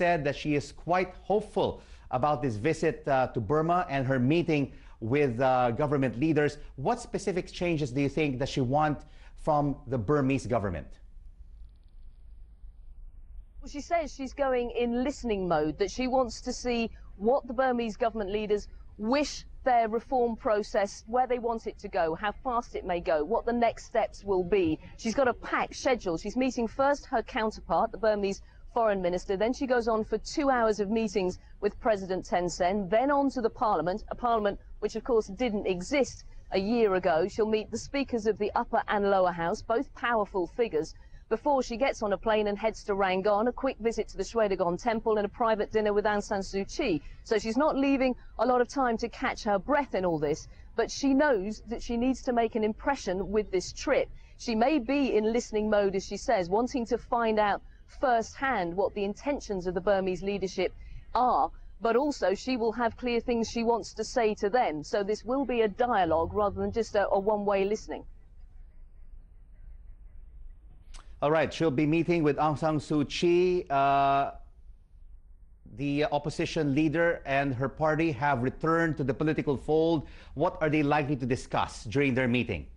said that she is quite hopeful about this visit to Burma and her meeting with government leaders. What specific changes do you think that she wants from the Burmese government? Well, she says she's going in listening mode, that she wants to see what the Burmese government leaders wish their reform process, where they want it to go, how fast it may go, what the next steps will be. She's got a packed schedule. She's meeting first her counterpart, the Burmese foreign minister, then she goes on for 2 hours of meetings with President Thein Sein, then on to the parliament, a parliament which of course didn't exist a year ago. She'll meet the speakers of the upper and lower house, both powerful figures, before she gets on a plane and heads to Rangoon, a quick visit to the Shwedagon temple and a private dinner with Aung San Suu Kyi. So she's not leaving a lot of time to catch her breath in all this, but she knows that she needs to make an impression with this trip. She may be in listening mode, as she says, wanting to find out firsthand what the intentions of the Burmese leadership are, but also she will have clear things she wants to say to them. So this will be a dialogue rather than just a one-way listening. All right, she'll be meeting with Aung San Suu Kyi. The opposition leader and her party have returned to the political fold. What are they likely to discuss during their meeting?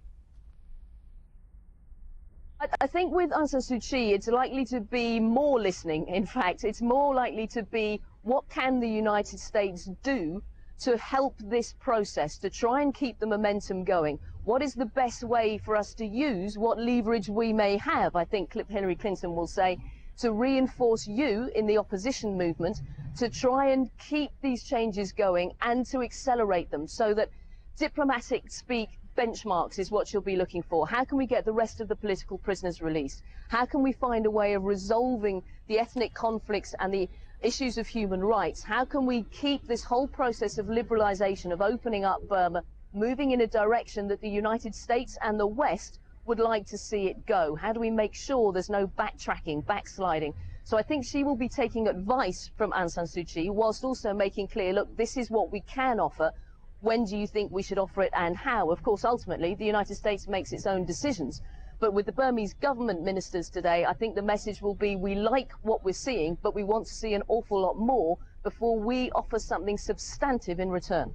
I think with Aung San Suu Kyi, it's likely to be more listening. In fact, it's more likely to be what can the United States do to help this process, to try and keep the momentum going. What is the best way for us to use what leverage we may have, I think Hillary Clinton will say, to reinforce you in the opposition movement, to try and keep these changes going and to accelerate them so that diplomatic speak benchmarks is what she'll be looking for. How can we get the rest of the political prisoners released? How can we find a way of resolving the ethnic conflicts and the issues of human rights? How can we keep this whole process of liberalization, of opening up Burma, moving in a direction that the United States and the West would like to see it go? How do we make sure there's no backtracking, backsliding? So I think she will be taking advice from Aung San Suu Kyi, whilst also making clear, look, this is what we can offer. When do you think we should offer it and how? Of course, ultimately, the United States makes its own decisions. But with the Burmese government ministers today, I think the message will be we like what we're seeing, but we want to see an awful lot more before we offer something substantive in return.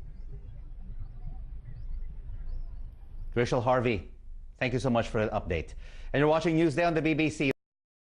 Rachel Harvey, thank you so much for the update. And you're watching Newsday on the BBC.